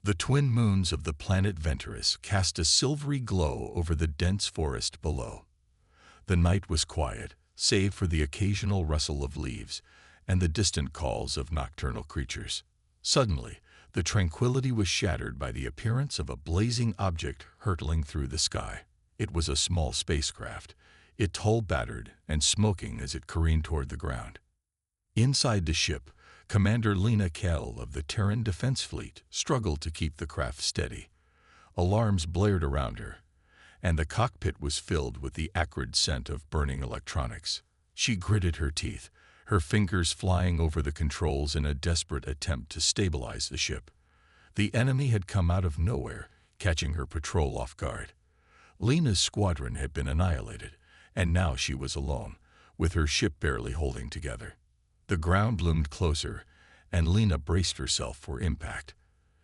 The twin moons of the planet Venturus cast a silvery glow over the dense forest below. The night was quiet, save for the occasional rustle of leaves and the distant calls of nocturnal creatures. Suddenly, the tranquility was shattered by the appearance of a blazing object hurtling through the sky. It was a small spacecraft, its hull battered and smoking as it careened toward the ground. Inside the ship, Commander Lena Kell of the Terran Defense Fleet struggled to keep the craft steady. Alarms blared around her, and the cockpit was filled with the acrid scent of burning electronics. She gritted her teeth, her fingers flying over the controls in a desperate attempt to stabilize the ship. The enemy had come out of nowhere, catching her patrol off guard. Lena's squadron had been annihilated, and now she was alone, with her ship barely holding together. The ground loomed closer, and Lena braced herself for impact.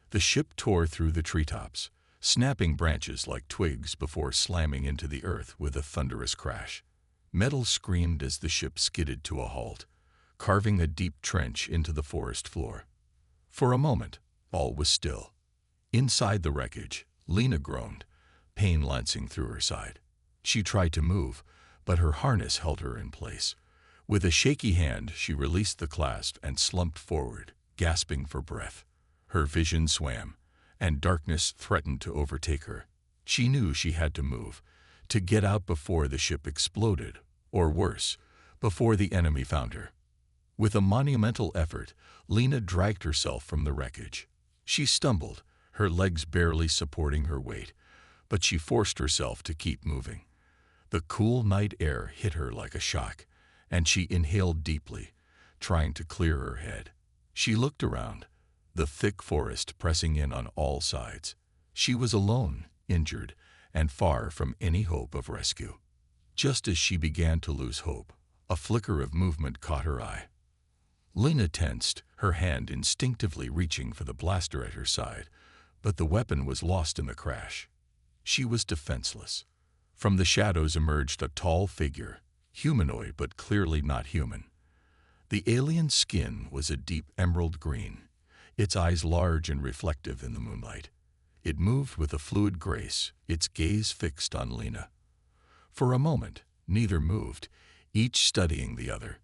The ship tore through the treetops, snapping branches like twigs before slamming into the earth with a thunderous crash. Metal screamed as the ship skidded to a halt, carving a deep trench into the forest floor. For a moment, all was still. Inside the wreckage, Lena groaned, pain lancing through her side. She tried to move, but her harness held her in place. With a shaky hand, she released the clasp and slumped forward, gasping for breath. Her vision swam, and darkness threatened to overtake her. She knew she had to move, to get out before the ship exploded, or worse, before the enemy found her. With a monumental effort, Lena dragged herself from the wreckage. She stumbled, her legs barely supporting her weight, but she forced herself to keep moving. The cool night air hit her like a shock, and she inhaled deeply, trying to clear her head. She looked around, the thick forest pressing in on all sides. She was alone, injured, and far from any hope of rescue. Just as she began to lose hope, a flicker of movement caught her eye. Lena tensed, her hand instinctively reaching for the blaster at her side, but the weapon was lost in the crash. She was defenseless. From the shadows emerged a tall figure, humanoid but clearly not human. The alien's skin was a deep emerald green, its eyes large and reflective in the moonlight. It moved with a fluid grace, its gaze fixed on Lena. For a moment, neither moved, each studying the other.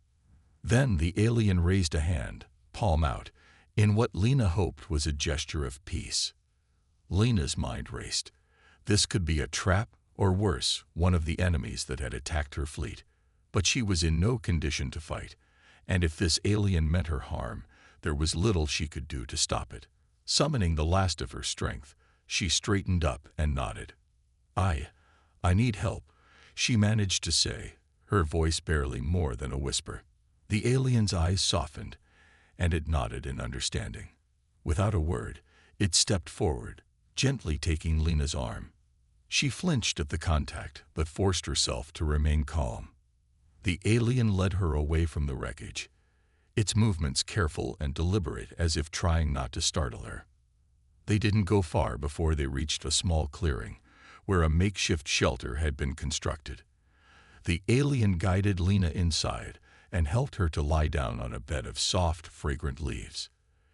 Then the alien raised a hand, palm out, in what Lena hoped was a gesture of peace. Lena's mind raced. This could be a trap, or worse, one of the enemies that had attacked her fleet. But she was in no condition to fight, and if this alien meant her harm, there was little she could do to stop it. Summoning the last of her strength, she straightened up and nodded. I need help," she managed to say, her voice barely more than a whisper. The alien's eyes softened, and it nodded in understanding. Without a word, it stepped forward, gently taking Lena's arm. She flinched at the contact, but forced herself to remain calm. The alien led her away from the wreckage, its movements careful and deliberate as if trying not to startle her. They didn't go far before they reached a small clearing, where a makeshift shelter had been constructed. The alien guided Lena inside and helped her to lie down on a bed of soft, fragrant leaves.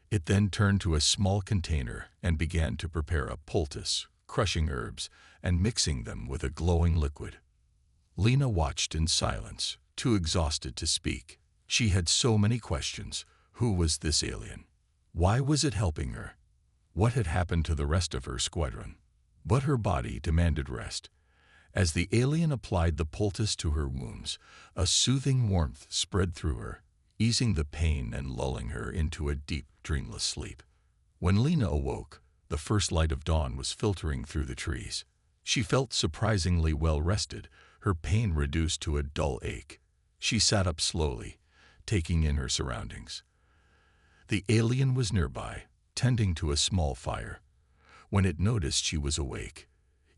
It then turned to a small container and began to prepare a poultice, crushing herbs and mixing them with a glowing liquid. Lena watched in silence, too exhausted to speak. She had so many questions. Who was this alien? Why was it helping her? What had happened to the rest of her squadron? But her body demanded rest. As the alien applied the poultice to her wounds, a soothing warmth spread through her, easing the pain and lulling her into a deep, dreamless sleep. When Lena awoke, the first light of dawn was filtering through the trees. She felt surprisingly well rested, her pain reduced to a dull ache. She sat up slowly, taking in her surroundings. The alien was nearby, tending to a small fire. When it noticed she was awake,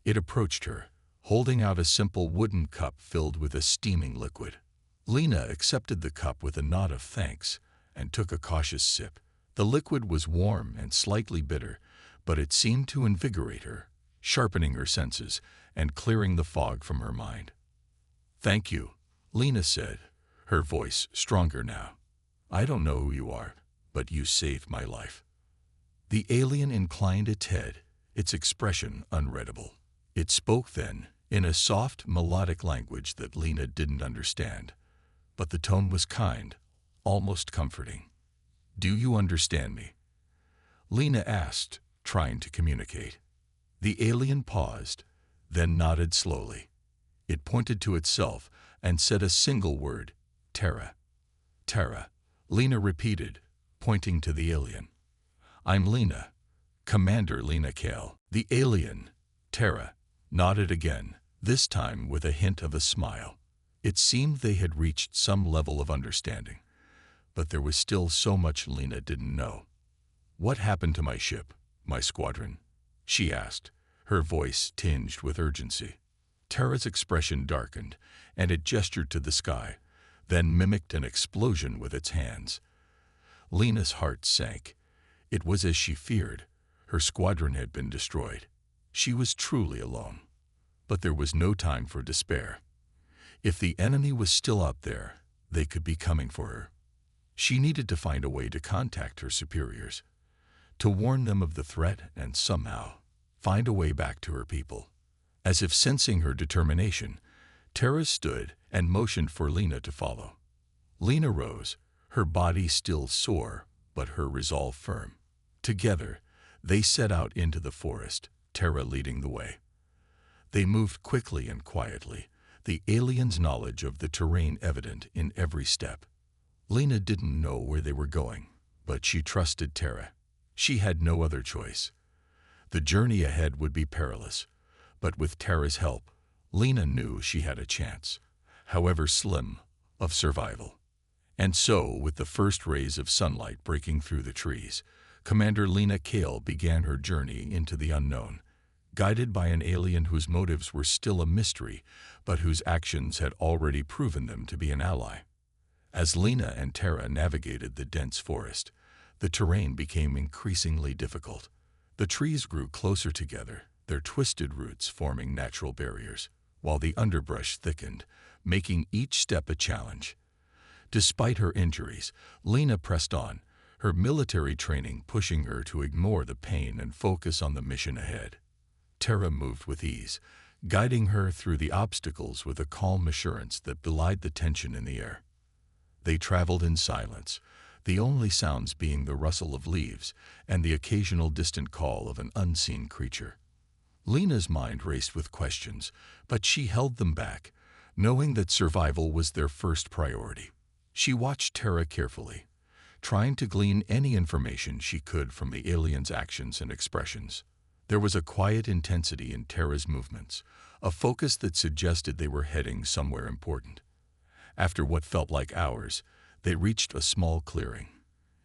it approached her, holding out a simple wooden cup filled with a steaming liquid. Lena accepted the cup with a nod of thanks and took a cautious sip. The liquid was warm and slightly bitter, but it seemed to invigorate her, sharpening her senses and clearing the fog from her mind. "Thank you," Lena said, her voice stronger now. "I don't know who you are, but you saved my life." The alien inclined its head, its expression unreadable. It spoke then, in a soft, melodic language that Lena didn't understand. But the tone was kind, almost comforting. "Do you understand me?" Lena asked, trying to communicate. The alien paused, then nodded slowly. It pointed to itself and said a single word, "Terra." "Terra," Lena repeated, pointing to the alien. "I'm Lena, Commander Lena Kale." The alien, Terra, nodded again, this time with a hint of a smile. It seemed they had reached some level of understanding, but there was still so much Lena didn't know. "What happened to my ship, my squadron?" she asked, her voice tinged with urgency. Terra's expression darkened, and it gestured to the sky, then mimicked an explosion with its hands. Lena's heart sank. It was as she feared. Her squadron had been destroyed. She was truly alone. But there was no time for despair. If the enemy was still out there, they could be coming for her. She needed to find a way to contact her superiors, to warn them of the threat and somehow find a way back to her people. As if sensing her determination, Terra stood and motioned for Lena to follow. Lena rose, her body still sore, but her resolve firm. Together, they set out into the forest, Terra leading the way. They moved quickly and quietly, the alien's knowledge of the terrain evident in every step. Lena didn't know where they were going, but she trusted Terra. She had no other choice. The journey ahead would be perilous, but with Terra's help, Lena knew she had a chance, however slim, of survival. And so, with the first rays of sunlight breaking through the trees, Commander Lena Kale began her journey into the unknown, guided by an alien whose motives were still a mystery, but whose actions had already proven them to be an ally. As Lena and Terra navigated the dense forest, the terrain became increasingly difficult. The trees grew closer together, their twisted roots forming natural barriers, while the underbrush thickened, making each step a challenge. Despite her injuries, Lena pressed on, her military training pushing her to ignore the pain and focus on the mission ahead. Terra moved with ease, guiding her through the obstacles with a calm assurance that belied the tension in the air. They traveled in silence, the only sounds being the rustle of leaves and the occasional distant call of an unseen creature. Lena's mind raced with questions, but she held them back, knowing that survival was their first priority. She watched Terra carefully, trying to glean any information she could from the alien's actions and expressions. There was a quiet intensity in Terra's movements, a focus that suggested they were heading somewhere important. After what felt like hours, they reached a small clearing.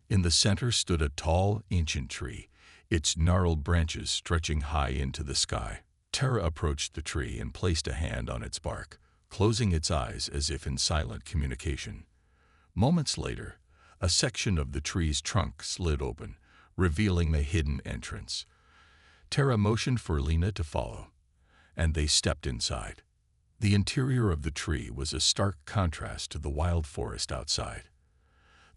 In the center stood a tall, ancient tree, its gnarled branches stretching high into the sky. Terra approached the tree and placed a hand on its bark, closing its eyes as if in silent communication. Moments later, a section of the tree's trunk slid open, revealing the hidden entrance. Terra motioned for Lena to follow, and they stepped inside. The interior of the tree was a stark contrast to the wild forest outside.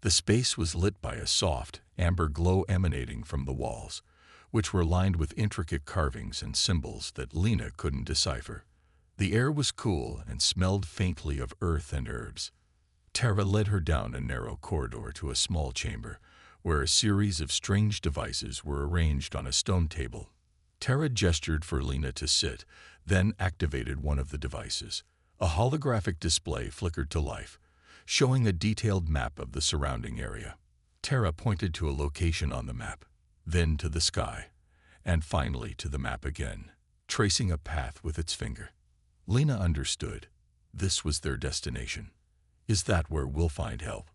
The space was lit by a soft, amber glow emanating from the walls, which were lined with intricate carvings and symbols that Lena couldn't decipher. The air was cool and smelled faintly of earth and herbs. Terra led her down a narrow corridor to a small chamber, where a series of strange devices were arranged on a stone table. Terra gestured for Lena to sit, then activated one of the devices. A holographic display flickered to life, showing a detailed map of the surrounding area. Terra pointed to a location on the map, then to the sky, and finally to the map again, tracing a path with its finger. Lena understood. This was their destination. "Is that where we'll find help?"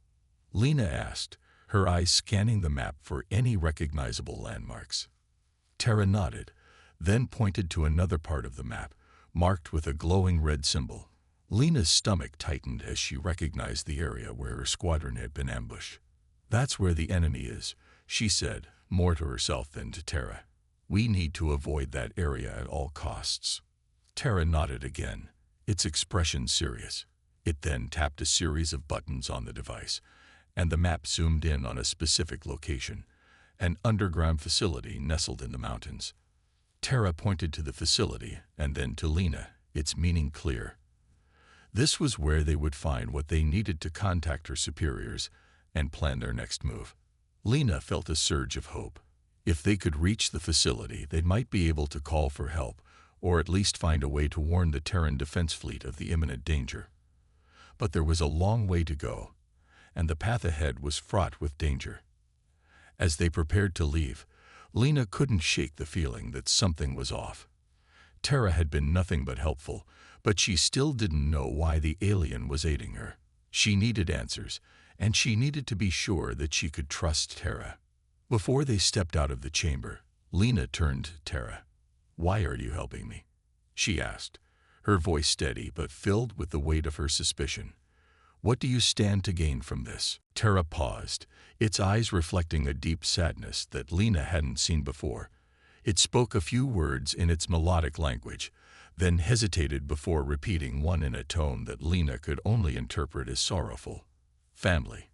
Lena asked, her eyes scanning the map for any recognizable landmarks. Terra nodded, then pointed to another part of the map, marked with a glowing red symbol. Lena's stomach tightened as she recognized the area where her squadron had been ambushed. "That's where the enemy is," she said, more to herself than to Terra. "We need to avoid that area at all costs." Terra nodded again, its expression serious. It then tapped a series of buttons on the device, and the map zoomed in on a specific location, an underground facility nestled in the mountains. Tara pointed to the facility and then to Lena, its meaning clear. This was where they would find what they needed to contact her superiors and plan their next move. Lena felt a surge of hope. If they could reach the facility, they might be able to call for help, or at least find a way to warn the Terran defense fleet of the imminent danger. But there was a long way to go, and the path ahead was fraught with danger. As they prepared to leave, Lena couldn't shake the feeling that something was off. Tara had been nothing but helpful, but she still didn't know why the alien was aiding her. She needed answers, and she needed to be sure that she could trust Tara. Before they stepped out of the chamber, Lena turned to Tara. "Why are you helping me?" she asked, her voice steady but filled with the weight of her suspicion. "What do you stand to gain from this?" Tara paused, its eyes reflecting a deep sadness that Lena hadn't seen before. It spoke a few words in its melodic language, then hesitated before repeating one in a tone that Lena could only interpret as sorrowful. "Family,"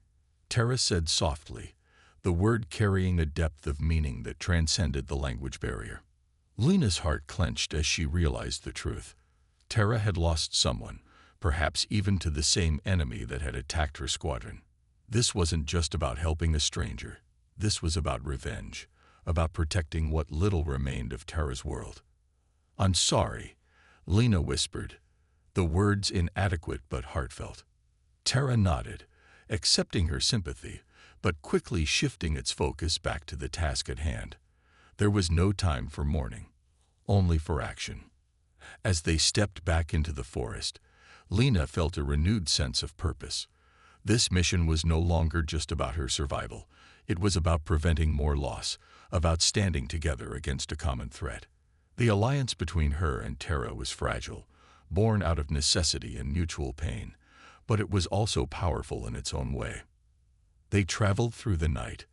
Tara said softly, the word carrying a depth of meaning that transcended the language barrier. Lena's heart clenched as she realized the truth. Tara had lost someone, perhaps even to the same enemy that had attacked her squadron. This wasn't just about helping a stranger. This was about revenge, about protecting what little remained of Tara's world. "I'm sorry," Lena whispered, the words inadequate but heartfelt. Tara nodded, accepting her sympathy, but quickly shifting its focus back to the task at hand. There was no time for mourning, only for action. As they stepped back into the forest, Lena felt a renewed sense of purpose. This mission was no longer just about her survival. It was about preventing more loss, about standing together against a common threat. The alliance between her and Tara was fragile, born out of necessity and mutual pain, but it was also powerful in its own way. They traveled through the night,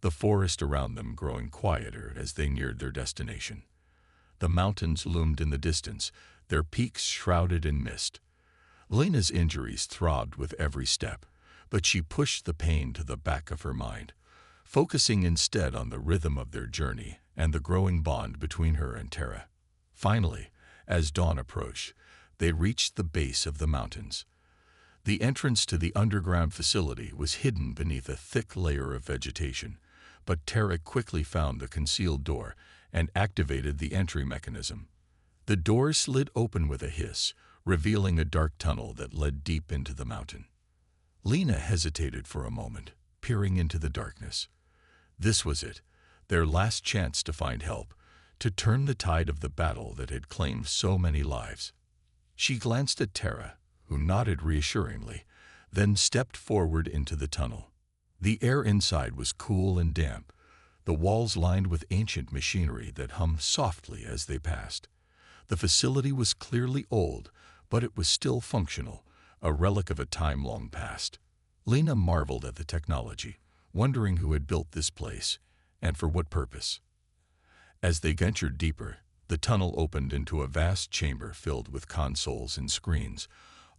the forest around them growing quieter as they neared their destination. The mountains loomed in the distance, their peaks shrouded in mist. Lena's injuries throbbed with every step, but she pushed the pain to the back of her mind, focusing instead on the rhythm of their journey and the growing bond between her and Tara. Finally, as dawn approached, they reached the base of the mountains. The entrance to the underground facility was hidden beneath a thick layer of vegetation, but Tara quickly found the concealed door and activated the entry mechanism. The door slid open with a hiss, revealing a dark tunnel that led deep into the mountain. Lena hesitated for a moment, peering into the darkness. This was it, their last chance to find help, to turn the tide of the battle that had claimed so many lives. She glanced at Tara, who nodded reassuringly, then stepped forward into the tunnel. The air inside was cool and damp, the walls lined with ancient machinery that hummed softly as they passed. The facility was clearly old, but it was still functional, a relic of a time long past. Lena marveled at the technology, wondering who had built this place, and for what purpose. As they ventured deeper, the tunnel opened into a vast chamber filled with consoles and screens,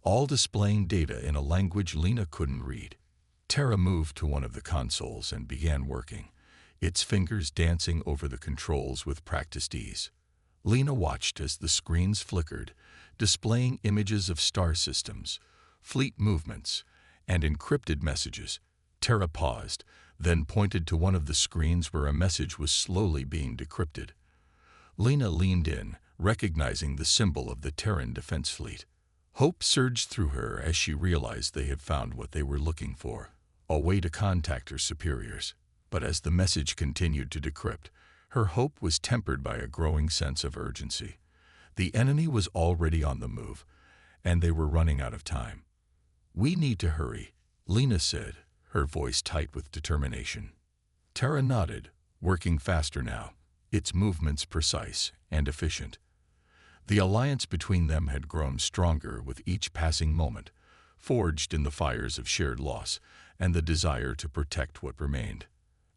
all displaying data in a language Lena couldn't read. Tara moved to one of the consoles and began working, its fingers dancing over the controls with practiced ease. Lena watched as the screens flickered, displaying images of star systems, fleet movements, and encrypted messages. Tara paused, then pointed to one of the screens where a message was slowly being decrypted. Lena leaned in, recognizing the symbol of the Terran defense fleet. Hope surged through her as she realized they had found what they were looking for, a way to contact her superiors. But as the message continued to decrypt, her hope was tempered by a growing sense of urgency. The enemy was already on the move, and they were running out of time. "We need to hurry," Lena said, her voice tight with determination. Tara nodded, working faster now, its movements precise and efficient. The alliance between them had grown stronger with each passing moment, forged in the fires of shared loss and the desire to protect what remained.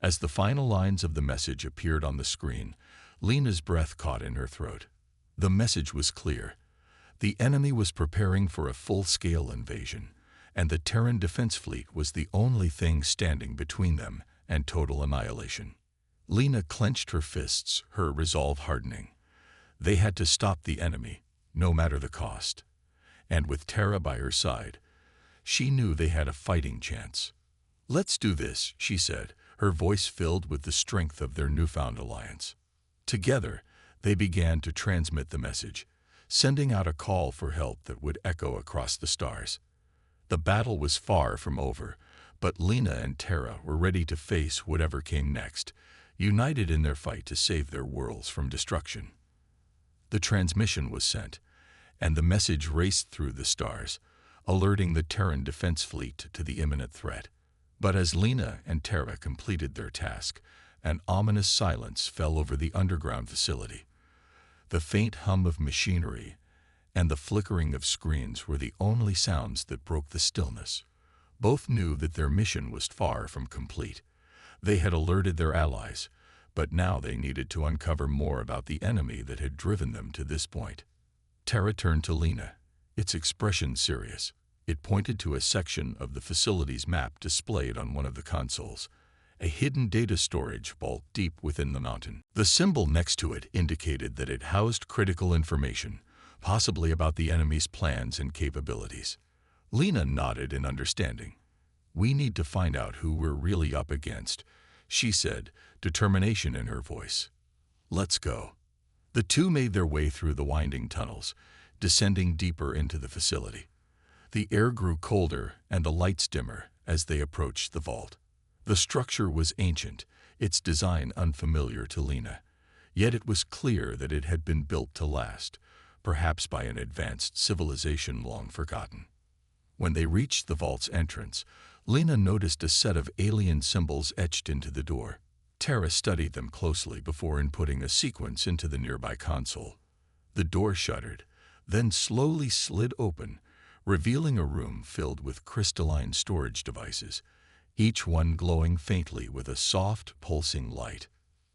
As the final lines of the message appeared on the screen, Lena's breath caught in her throat. The message was clear. The enemy was preparing for a full-scale invasion, and the Terran defense fleet was the only thing standing between them and total annihilation. Lena clenched her fists, her resolve hardening. They had to stop the enemy, no matter the cost. And with Tara by her side, she knew they had a fighting chance. "Let's do this," she said, her voice filled with the strength of their newfound alliance. Together, they began to transmit the message, sending out a call for help that would echo across the stars. The battle was far from over, but Lena and Tara were ready to face whatever came next, united in their fight to save their worlds from destruction. The transmission was sent, and the message raced through the stars, alerting the Terran defense fleet to the imminent threat. But as Lena and Tara completed their task, an ominous silence fell over the underground facility. The faint hum of machinery and the flickering of screens were the only sounds that broke the stillness. Both knew that their mission was far from complete. They had alerted their allies, but now they needed to uncover more about the enemy that had driven them to this point. Tara turned to Lena, its expression serious. It pointed to a section of the facility's map displayed on one of the consoles, a hidden data storage vault deep within the mountain. The symbol next to it indicated that it housed critical information, possibly about the enemy's plans and capabilities. Lena nodded in understanding. "We need to find out who we're really up against," she said, determination in her voice. "Let's go." The two made their way through the winding tunnels, descending deeper into the facility. The air grew colder and the lights dimmer as they approached the vault. The structure was ancient, its design unfamiliar to Lena, yet it was clear that it had been built to last, perhaps by an advanced civilization long forgotten. When they reached the vault's entrance, Lena noticed a set of alien symbols etched into the door. Tara studied them closely before inputting a sequence into the nearby console. The door shuddered, then slowly slid open, revealing a room filled with crystalline storage devices, each one glowing faintly with a soft, pulsing light.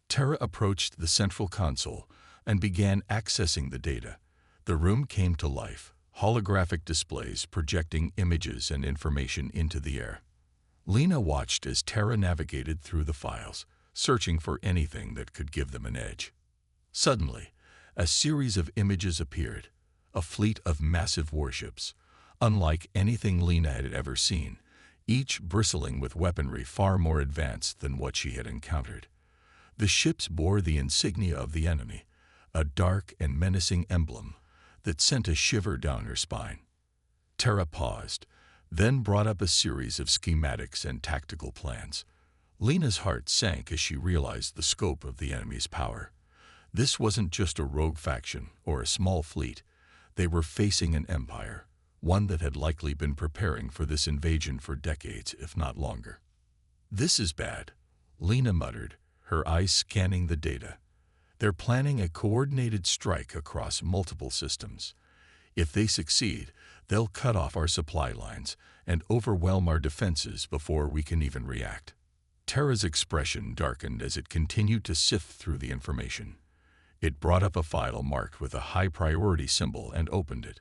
Tara approached the central console and began accessing the data. The room came to life, holographic displays projecting images and information into the air. Lena watched as Tara navigated through the files, searching for anything that could give them an edge. Suddenly, a series of images appeared, a fleet of massive warships, unlike anything Lena had ever seen, each bristling with weaponry far more advanced than what she had encountered. The ships bore the insignia of the enemy, a dark and menacing emblem that sent a shiver down her spine. Tara paused, then brought up a series of schematics and tactical plans. Lena's heart sank as she realized the scope of the enemy's power. This wasn't just a rogue faction or a small fleet. They were facing an empire, one that had likely been preparing for this invasion for decades, if not longer. "This is bad," Lena muttered, her eyes scanning the data. "They're planning a coordinated strike across multiple systems. If they succeed, they'll cut off our supply lines and overwhelm our defenses before we can even react." Tara's expression darkened as it continued to sift through the information. It brought up a file marked with a high-priority symbol and opened it.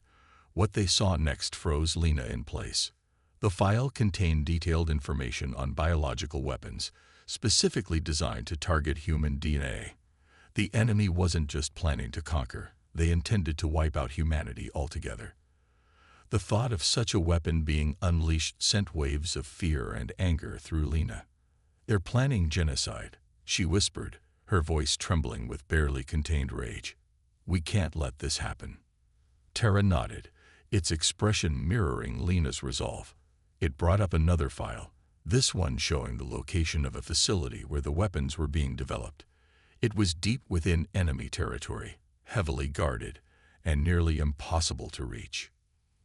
What they saw next froze Lena in place. The file contained detailed information on biological weapons, specifically designed to target human DNA. The enemy wasn't just planning to conquer, they intended to wipe out humanity altogether. The thought of such a weapon being unleashed sent waves of fear and anger through Lena. "They're planning genocide," she whispered, her voice trembling with barely contained rage. "We can't let this happen." Tara nodded, its expression mirroring Lena's resolve. It brought up another file, this one showing the location of a facility where the weapons were being developed. It was deep within enemy territory, heavily guarded, and nearly impossible to reach.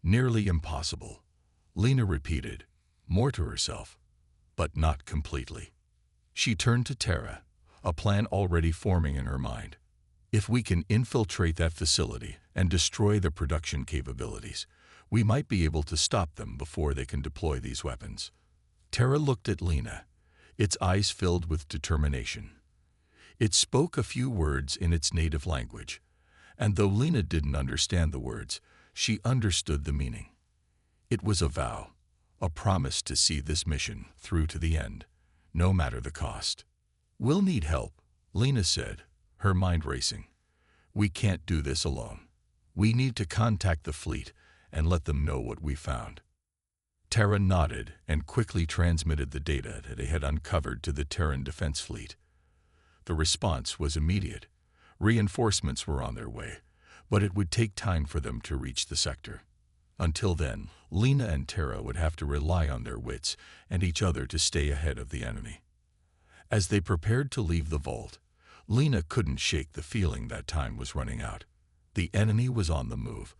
"Nearly impossible," Lena repeated, more to herself, but not completely. She turned to Tara, a plan already forming in her mind. "If we can infiltrate that facility and destroy the production capabilities, we might be able to stop them before they can deploy these weapons." Tara looked at Lena, its eyes filled with determination. It spoke a few words in its native language, and though Lena didn't understand the words, she understood the meaning. It was a vow, a promise to see this mission through to the end, no matter the cost. "We'll need help," Lena said, her mind racing. "We can't do this alone. We need to contact the fleet and let them know what we found." Tara nodded and quickly transmitted the data that they had uncovered to the Terran Defense Fleet. The response was immediate. Reinforcements were on their way, but it would take time for them to reach the sector. Until then, Lena and Tara would have to rely on their wits and each other to stay ahead of the enemy. As they prepared to leave the vault, Lena couldn't shake the feeling that time was running out. The enemy was on the move,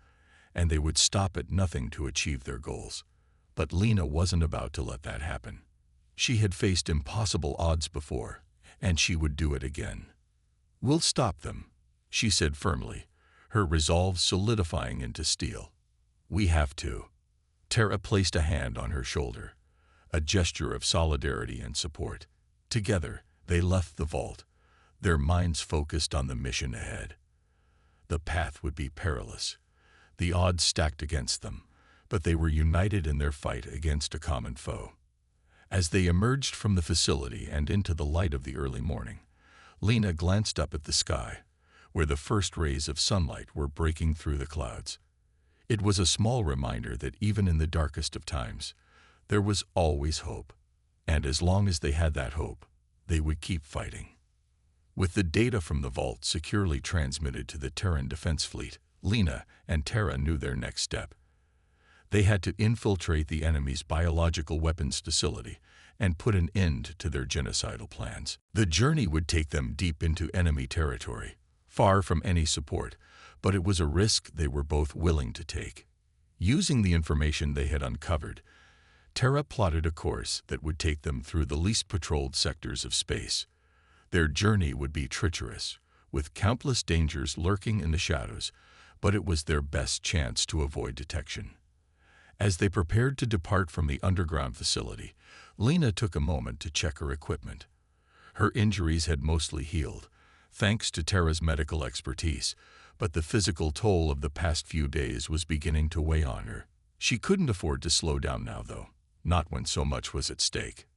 and they would stop at nothing to achieve their goals. But Lena wasn't about to let that happen. She had faced impossible odds before, and she would do it again. "We'll stop them," she said firmly, her resolve solidifying into steel. "We have to." Tara placed a hand on her shoulder, a gesture of solidarity and support. Together, they left the vault, their minds focused on the mission ahead. The path would be perilous, the odds stacked against them, but they were united in their fight against a common foe. As they emerged from the facility and into the light of the early morning, Lena glanced up at the sky, where the first rays of sunlight were breaking through the clouds. It was a small reminder that even in the darkest of times, there was always hope, and as long as they had that hope, they would keep fighting. With the data from the vault securely transmitted to the Terran Defense Fleet, Lena and Tara knew their next step. They had to infiltrate the enemy's biological weapons facility and put an end to their genocidal plans. The journey would take them deep into enemy territory, far from any support, but it was a risk they were both willing to take. Using the information they had uncovered, Tara plotted a course that would take them through the least patrolled sectors of space. Their journey would be treacherous, with countless dangers lurking in the shadows, but it was their best chance to avoid detection. As they prepared to depart from the underground facility, Lena took a moment to check her equipment. Her injuries had mostly healed, thanks to Tara's medical expertise, but the physical toll of the past few days was beginning to weigh on her. She couldn't afford to slow down now, though, not when so much was at stake.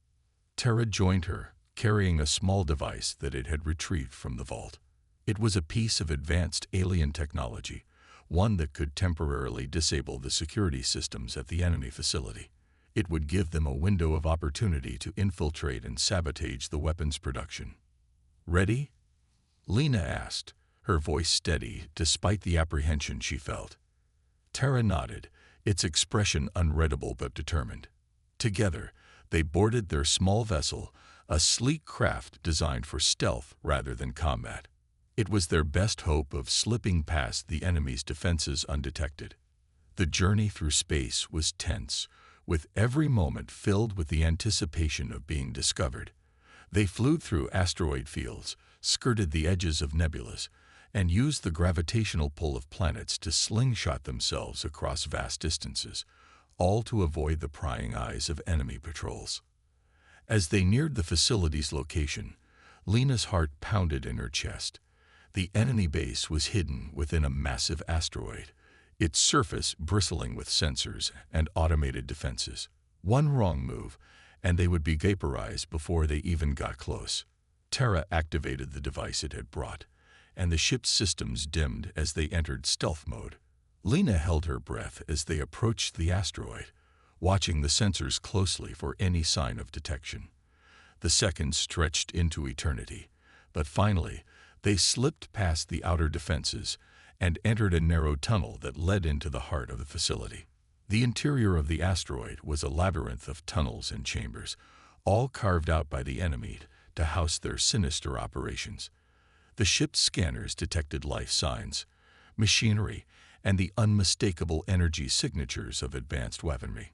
Tara joined her, carrying a small device that it had retrieved from the vault. It was a piece of advanced alien technology, one that could temporarily disable the security systems at the enemy facility. It would give them a window of opportunity to infiltrate and sabotage the weapons production. "Ready?" Lena asked, her voice steady despite the apprehension she felt. Tara nodded, its expression unreadable but determined. Together, they boarded their small vessel, a sleek craft designed for stealth rather than combat. It was their best hope of slipping past the enemy's defenses undetected. The journey through space was tense, with every moment filled with the anticipation of being discovered. They flew through asteroid fields, skirted the edges of nebulas, and used the gravitational pull of planets to slingshot themselves across vast distances, all to avoid the prying eyes of enemy patrols. As they neared the facility's location, Lena's heart pounded in her chest. The enemy base was hidden within a massive asteroid, its surface bristling with sensors and automated defenses. One wrong move, and they would be vaporized before they even got close. Tara activated the device it had brought, and the ship's systems dimmed as they entered stealth mode. Lena held her breath as they approached the asteroid, watching the sensors closely for any sign of detection. The seconds stretched into eternity, but finally, they slipped past the outer defenses and entered a narrow tunnel that led into the heart of the facility. The interior of the asteroid was a labyrinth of tunnels and chambers, all carved out by the enemy to house their sinister operations. The ship's scanners detected life signs, machinery, and the unmistakable energy signatures of advanced weaponry.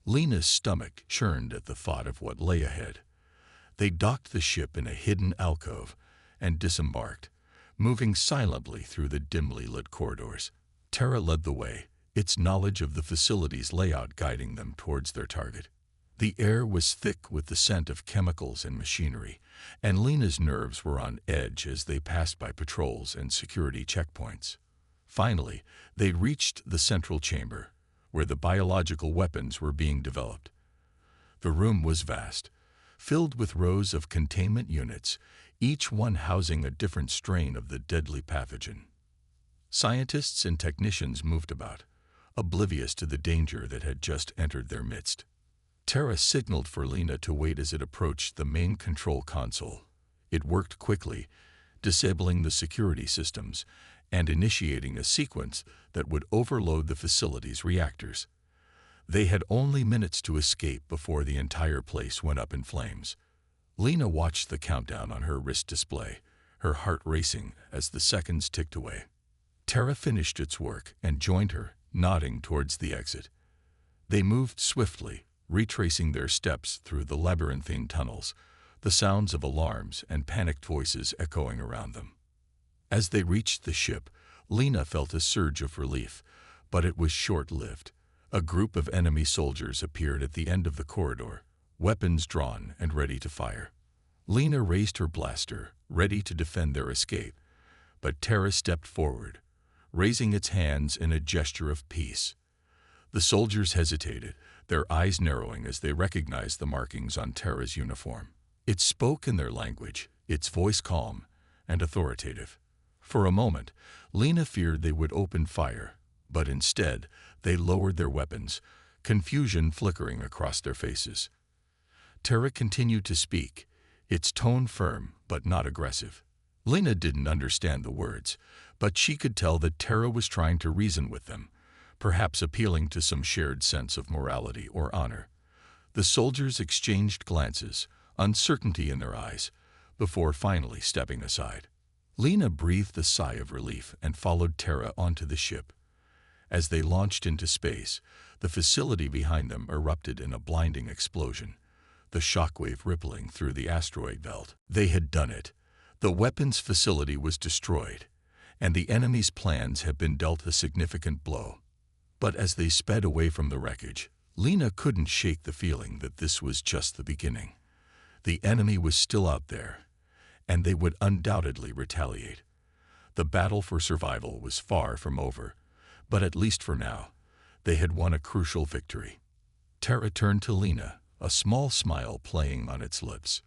Lena's stomach churned at the thought of what lay ahead. They docked the ship in a hidden alcove and disembarked, moving silently through the dimly lit corridors. Tara led the way, its knowledge of the facility's layout guiding them towards their target. The air was thick with the scent of chemicals and machinery, and Lena's nerves were on edge as they passed by patrols and security checkpoints. Finally, they reached the central chamber, where the biological weapons were being developed. The room was vast, filled with rows of containment units, each one housing a different strain of the deadly pathogen. Scientists and technicians moved about, oblivious to the danger that had just entered their midst. Tara signaled for Lena to wait as it approached the main control console. It worked quickly, disabling the security systems and initiating a sequence that would overload the facility's reactors. They had only minutes to escape before the entire place went up in flames. Lena watched the countdown on her wrist display, her heart racing as the seconds ticked away. Tara finished its work and joined her, nodding towards the exit. They moved swiftly, retracing their steps through the labyrinthine tunnels, the sounds of alarms and panicked voices echoing around them. As they reached the ship, Lena felt a surge of relief, but it was short-lived. A group of enemy soldiers appeared at the end of the corridor, weapons drawn and ready to fire. Lena raised her blaster, ready to defend their escape, but Tara stepped forward, raising its hands in a gesture of peace. The soldiers hesitated, their eyes narrowing as they recognized the markings on Tara's uniform. It spoke in their language, its voice calm and authoritative. For a moment, Lena feared they would open fire, but instead, they lowered their weapons, confusion flickering across their faces. Tara continued to speak, its tone firm but not aggressive. Lena didn't understand the words, but she could tell that Tara was trying to reason with them, perhaps appealing to some shared sense of morality or honor. The soldiers exchanged glances, uncertainty in their eyes, before finally stepping aside. Lena breathed a sigh of relief and followed Tara onto the ship. As they launched into space, the facility behind them erupted in a blinding explosion, the shockwave rippling through the asteroid belt. They had done it. The weapons facility was destroyed, and the enemy's plans had been dealt a significant blow. But as they sped away from the wreckage, Lena couldn't shake the feeling that this was just the beginning. The enemy was still out there, and they would undoubtedly retaliate. The battle for survival was far from over, but at least for now, they had won a crucial victory. Tara turned to Lena, a small smile playing on its lips.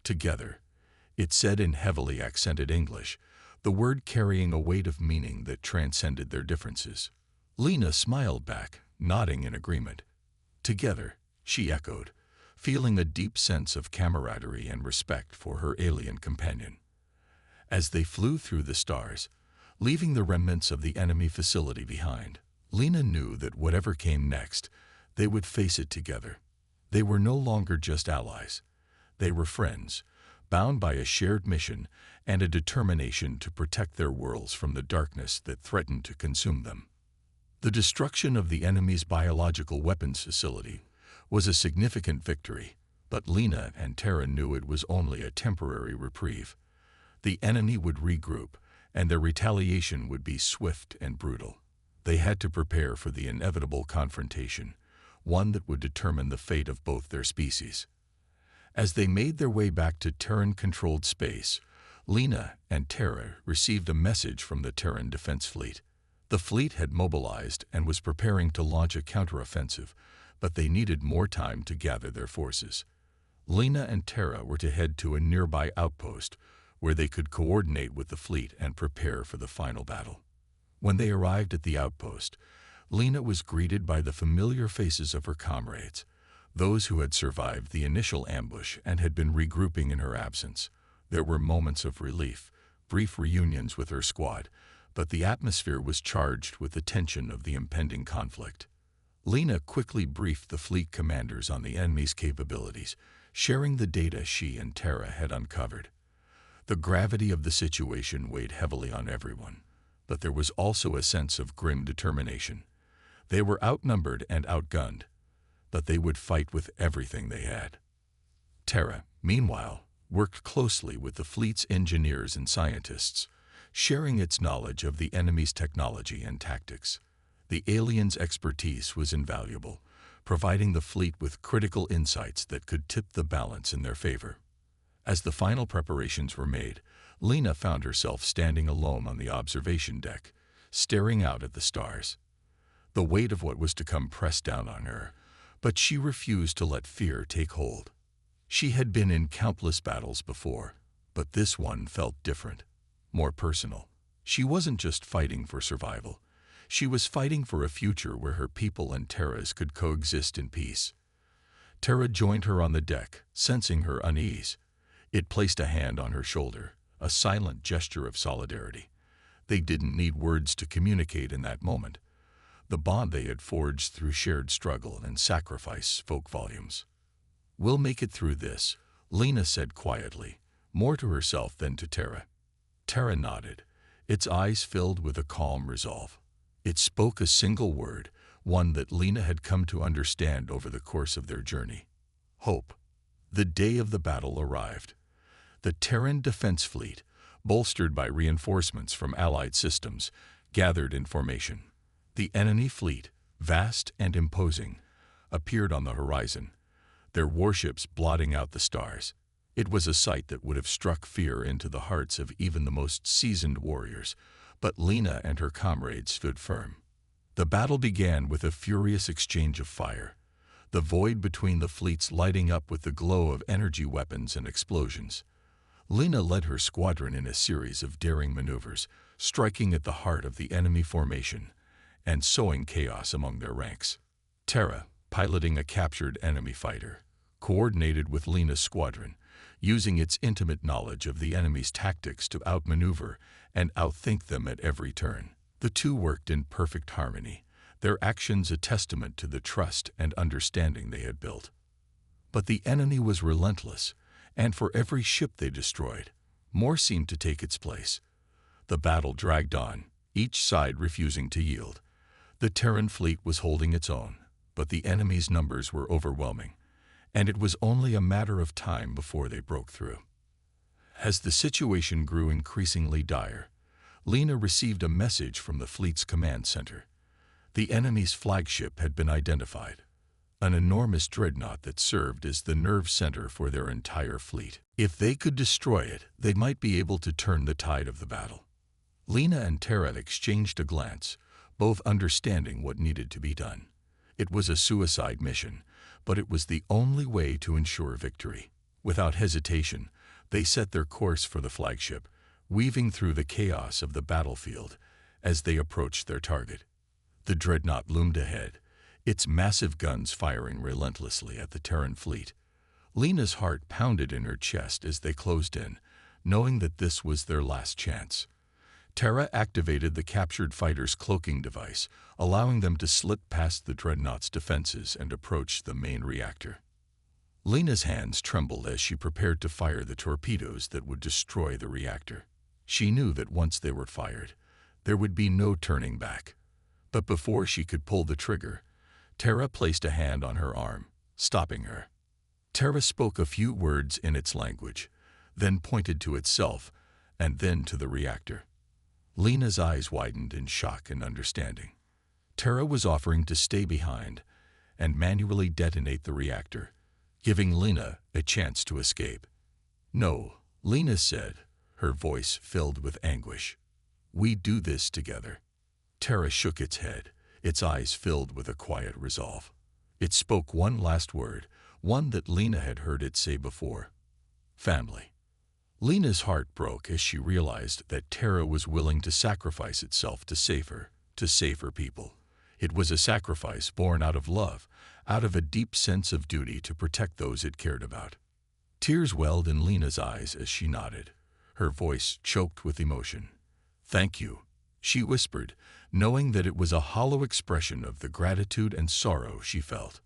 Together, it said in heavily accented English, the word carrying a weight of meaning that transcended their differences. Lena smiled back, nodding in agreement. Together, she echoed, feeling a deep sense of camaraderie and respect for her alien companion. As they flew through the stars, leaving the remnants of the enemy facility behind, Lena knew that whatever came next, they would face it together. They were no longer just allies. They were friends, bound by a shared mission and a determination to protect their worlds from the darkness that threatened to consume them. The destruction of the enemy's biological weapons facility was a significant victory, but Lena and Tara knew it was only a temporary reprieve. The enemy would regroup, and their retaliation would be swift and brutal. They had to prepare for the inevitable confrontation, one that would determine the fate of both their species. As they made their way back to Terran-controlled space, Lena and Tara received a message from the Terran Defense Fleet. The fleet had mobilized and was preparing to launch a counteroffensive, but they needed more time to gather their forces. Lena and Tara were to head to a nearby outpost, where they could coordinate with the fleet and prepare for the final battle. When they arrived at the outpost, Lena was greeted by the familiar faces of her comrades, those who had survived the initial ambush and had been regrouping in her absence. There were moments of relief, brief reunions with her squad, but the atmosphere was charged with the tension of the impending conflict. Lena quickly briefed the fleet commanders on the enemy's capabilities, sharing the data she and Tara had uncovered. The gravity of the situation weighed heavily on everyone, but there was also a sense of grim determination. They were outnumbered and outgunned, but they would fight with everything they had. Tara, meanwhile, worked closely with the fleet's engineers and scientists, sharing its knowledge of the enemy's technology and tactics. The aliens' expertise was invaluable, providing the fleet with critical insights that could tip the balance in their favor. As the final preparations were made, Lena found herself standing alone on the observation deck, staring out at the stars. The weight of what was to come pressed down on her, but she refused to let fear take hold. She had been in countless battles before, but this one felt different, more personal. She wasn't just fighting for survival. She was fighting for a future where her people and Terra's could coexist in peace. Terra joined her on the deck, sensing her unease. It placed a hand on her shoulder, a silent gesture of solidarity. They didn't need words to communicate in that moment. The bond they had forged through shared struggle and sacrifice spoke volumes. "We'll make it through this," Lena said quietly, more to herself than to Terra. Terra nodded, its eyes filled with a calm resolve. It spoke a single word, one that Lena had come to understand over the course of their journey: hope. The day of the battle arrived. The Terran Defense Fleet, bolstered by reinforcements from Allied systems, gathered in formation. The enemy fleet, vast and imposing, appeared on the horizon, their warships blotting out the stars. It was a sight that would have struck fear into the hearts of even the most seasoned warriors, but Lena and her comrades stood firm. The battle began with a furious exchange of fire, the void between the fleets lighting up with the glow of energy weapons and explosions. Lena led her squadron in a series of daring maneuvers, striking at the heart of the enemy formation and sowing chaos among their ranks. Terra, piloting a captured enemy fighter, coordinated with Lena's squadron, using its intimate knowledge of the enemy's tactics to outmaneuver and outthink them at every turn. The two worked in perfect harmony, their actions a testament to the trust and understanding they had built. But the enemy was relentless, and for every ship they destroyed, more seemed to take its place. The battle dragged on, each side refusing to yield. The Terran fleet was holding its own, but the enemy's numbers were overwhelming, and it was only a matter of time before they broke through. As the situation grew increasingly dire, Lena received a message from the fleet's command center. The enemy's flagship had been identified, an enormous dreadnought that served as the nerve center for their entire fleet. If they could destroy it, they might be able to turn the tide of the battle. Lena and Terra exchanged a glance, both understanding what needed to be done. It was a suicide mission, but it was the only way to ensure victory. Without hesitation, they set their course for the flagship, weaving through the chaos of the battlefield as they approached their target. The dreadnought loomed ahead, its massive guns firing relentlessly at the Terran fleet. Lena's heart pounded in her chest as they closed in, knowing that this was their last chance. Terra activated the captured fighter's cloaking device, allowing them to slip past the dreadnought's defenses and approach the main reactor. Lena's hands trembled as she prepared to fire the torpedoes that would destroy the reactor. She knew that once they were fired, there would be no turning back. But before she could pull the trigger, Terra placed a hand on her arm, stopping her. Terra spoke a few words in its language, then pointed to itself and then to the reactor. Lena's eyes widened in shock and understanding. Terra was offering to stay behind and manually detonate the reactor, giving Lena a chance to escape. "No," Lena said, her voice filled with anguish. "We do this together." Terra shook its head, its eyes filled with a quiet resolve. It spoke one last word, one that Lena had heard it say before: family. Lena's heart broke as she realized that Terra was willing to sacrifice itself to save her people. It was a sacrifice born out of love, out of a deep sense of duty to protect those it cared about. Tears welled in Lena's eyes as she nodded, her voice choked with emotion. "Thank you," she whispered, knowing that it was a hollow expression of the gratitude and sorrow she felt.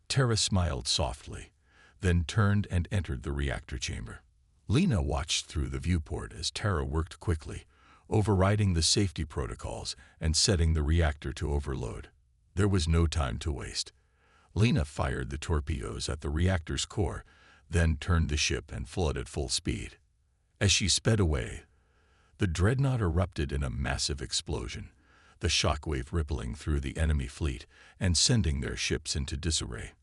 Terra smiled softly, then turned and entered the reactor chamber. Lena watched through the viewport as Terra worked quickly, overriding the safety protocols and setting the reactor to overload. There was no time to waste. Lena fired the torpedoes at the reactor's core, then turned the ship and fled at full speed. As she sped away, the dreadnought erupted in a massive explosion, the shockwave rippling through the enemy fleet and sending their ships into disarray.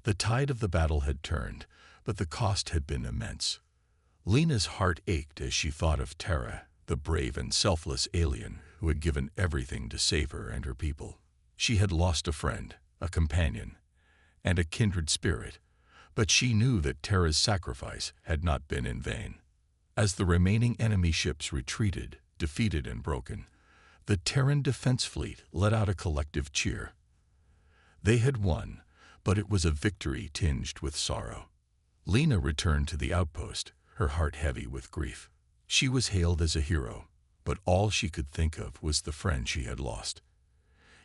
The tide of the battle had turned, but the cost had been immense. Lena's heart ached as she thought of Terra, the brave and selfless alien who had given everything to save her and her people. She had lost a friend, a companion, and a kindred spirit, But she knew that Terra's sacrifice had not been in vain. As the remaining enemy ships retreated, defeated and broken, the Terran defense fleet let out a collective cheer. They had won, but it was a victory tinged with sorrow. Lena returned to the outpost, her heart heavy with grief. She was hailed as a hero, but all she could think of was the friend she had lost.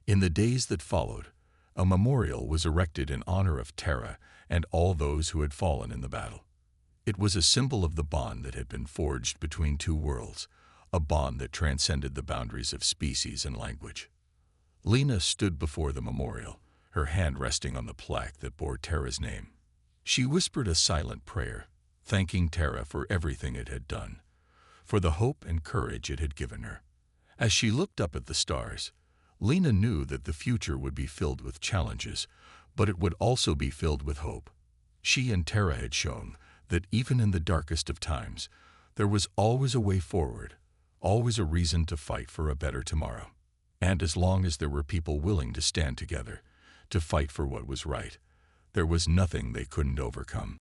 In the days that followed, a memorial was erected in honor of Terra and all those who had fallen in the battle. It was a symbol of the bond that had been forged between two worlds, a bond that transcended the boundaries of species and language. Lena stood before the memorial, her hand resting on the plaque that bore Terra's name. She whispered a silent prayer, thanking Terra for everything it had done, for the hope and courage it had given her. As she looked up at the stars, Lena knew that the future would be filled with challenges, but it would also be filled with hope. She and Terra had shown that even in the darkest of times, there was always a way forward, always a reason to fight for a better tomorrow. And as long as there were people willing to stand together, to fight for what was right, there was nothing they couldn't overcome.